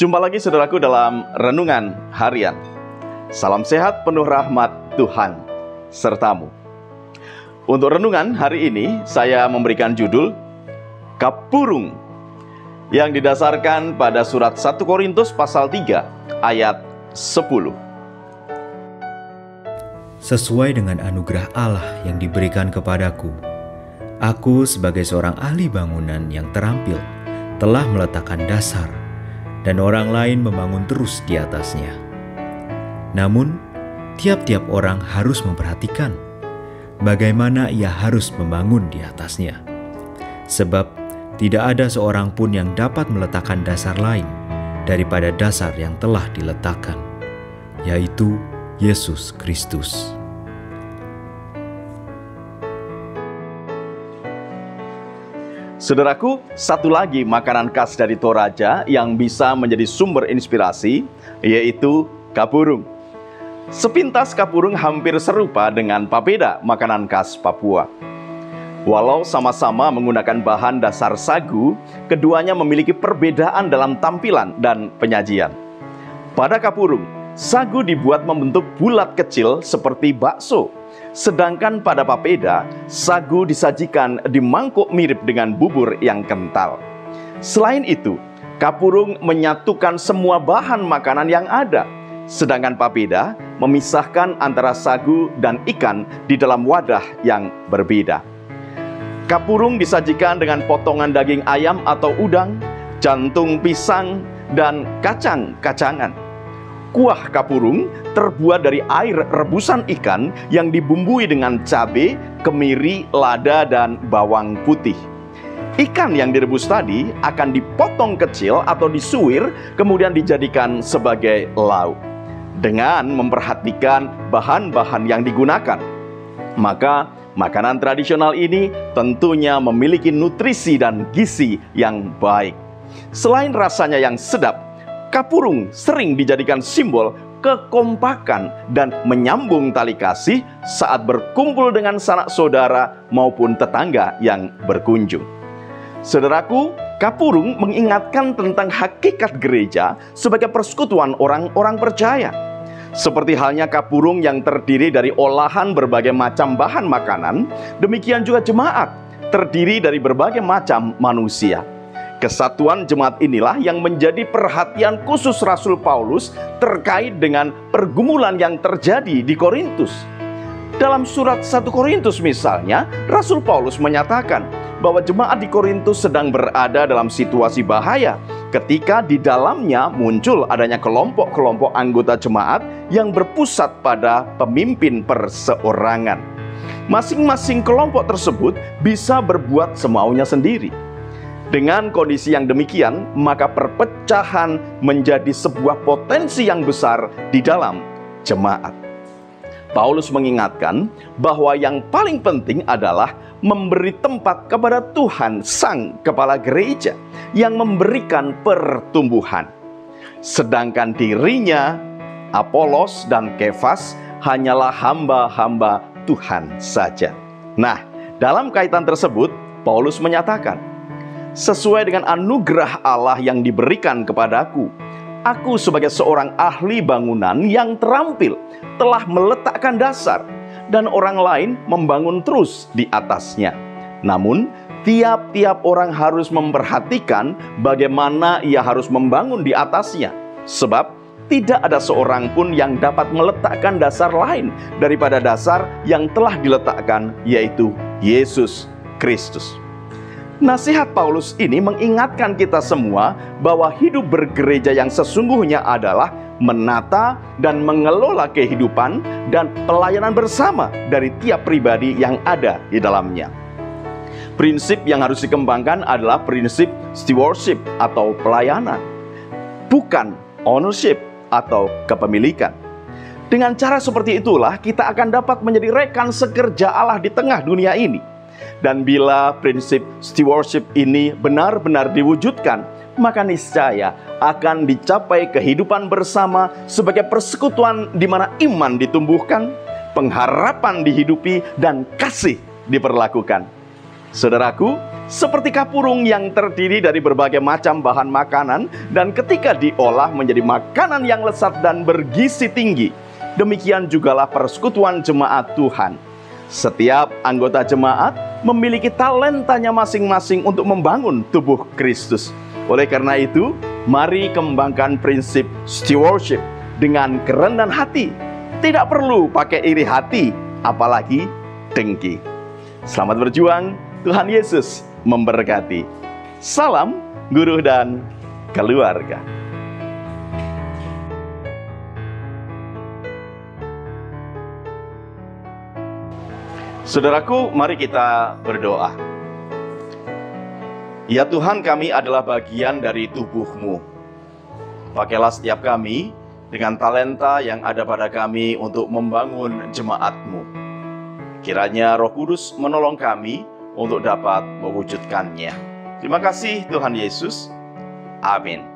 Jumpa lagi saudaraku dalam Renungan Harian. Salam sehat penuh rahmat Tuhan sertamu. Untuk renungan hari ini saya memberikan judul Kapurung, yang didasarkan pada surat 1 Korintus pasal 3 ayat 10. Sesuai dengan anugerah Allah yang diberikan kepadaku, aku sebagai seorang ahli bangunan yang terampil telah meletakkan dasar, dan orang lain membangun terus di atasnya. Namun, tiap-tiap orang harus memperhatikan bagaimana ia harus membangun di atasnya. Sebab tidak ada seorang pun yang dapat meletakkan dasar lain daripada dasar yang telah diletakkan, yaitu Yesus Kristus. Saudaraku, satu lagi makanan khas dari Toraja yang bisa menjadi sumber inspirasi, yaitu kapurung. Sepintas kapurung hampir serupa dengan papeda, makanan khas Papua. Walau sama-sama menggunakan bahan dasar sagu, keduanya memiliki perbedaan dalam tampilan dan penyajian. Pada kapurung, sagu dibuat membentuk bulat kecil seperti bakso. Sedangkan pada papeda, sagu disajikan di mangkuk mirip dengan bubur yang kental. Selain itu, kapurung menyatukan semua bahan makanan yang ada. Sedangkan papeda memisahkan antara sagu dan ikan di dalam wadah yang berbeda. Kapurung disajikan dengan potongan daging ayam atau udang, jantung pisang, dan kacang-kacangan. Kuah kapurung terbuat dari air rebusan ikan yang dibumbui dengan cabai, kemiri, lada, dan bawang putih. Ikan yang direbus tadi akan dipotong kecil atau disuir, kemudian dijadikan sebagai lauk. Dengan memperhatikan bahan-bahan yang digunakan, maka makanan tradisional ini tentunya memiliki nutrisi dan gizi yang baik. Selain rasanya yang sedap, kapurung sering dijadikan simbol kekompakan dan menyambung tali kasih saat berkumpul dengan sanak saudara maupun tetangga yang berkunjung. Saudaraku, kapurung mengingatkan tentang hakikat gereja sebagai persekutuan orang-orang percaya. Seperti halnya kapurung yang terdiri dari olahan berbagai macam bahan makanan, demikian juga jemaat terdiri dari berbagai macam manusia. Kesatuan jemaat inilah yang menjadi perhatian khusus Rasul Paulus terkait dengan pergumulan yang terjadi di Korintus. Dalam surat 1 Korintus misalnya, Rasul Paulus menyatakan bahwa jemaat di Korintus sedang berada dalam situasi bahaya ketika di dalamnya muncul adanya kelompok-kelompok anggota jemaat yang berpusat pada pemimpin perseorangan. Masing-masing kelompok tersebut bisa berbuat semaunya sendiri. Dengan kondisi yang demikian, maka perpecahan menjadi sebuah potensi yang besar di dalam jemaat. Paulus mengingatkan bahwa yang paling penting adalah memberi tempat kepada Tuhan, Sang Kepala Gereja, yang memberikan pertumbuhan. Sedangkan dirinya, Apolos dan Kefas, hanyalah hamba-hamba Tuhan saja. Nah, dalam kaitan tersebut, Paulus menyatakan, sesuai dengan anugerah Allah yang diberikan kepadaku, aku sebagai seorang ahli bangunan yang terampil telah meletakkan dasar, dan orang lain membangun terus di atasnya. Namun, tiap-tiap orang harus memperhatikan bagaimana ia harus membangun di atasnya. Sebab, tidak ada seorang pun yang dapat meletakkan dasar lain daripada dasar yang telah diletakkan, yaitu Yesus Kristus. Nasihat Paulus ini mengingatkan kita semua bahwa hidup bergereja yang sesungguhnya adalah menata dan mengelola kehidupan dan pelayanan bersama dari tiap pribadi yang ada di dalamnya. Prinsip yang harus dikembangkan adalah prinsip stewardship atau pelayanan, bukan ownership atau kepemilikan. Dengan cara seperti itulah kita akan dapat menjadi rekan sekerja Allah di tengah dunia ini. Dan bila prinsip stewardship ini benar-benar diwujudkan, maka niscaya akan dicapai kehidupan bersama sebagai persekutuan di mana iman ditumbuhkan, pengharapan dihidupi, dan kasih diperlakukan. Saudaraku, seperti kapurung yang terdiri dari berbagai macam bahan makanan dan ketika diolah menjadi makanan yang lezat dan bergizi tinggi. Demikian jugalah persekutuan jemaat Tuhan. Setiap anggota jemaat memiliki talentanya masing-masing untuk membangun tubuh Kristus. Oleh karena itu, mari kembangkan prinsip stewardship dengan kerendahan hati. Tidak perlu pakai iri hati, apalagi dengki. Selamat berjuang, Tuhan Yesus memberkati. Salam guru dan keluarga. Saudaraku, mari kita berdoa. Ya Tuhan, kami adalah bagian dari tubuh-Mu. Pakailah setiap kami dengan talenta yang ada pada kami untuk membangun jemaat-Mu. Kiranya Roh Kudus menolong kami untuk dapat mewujudkannya. Terima kasih Tuhan Yesus. Amin.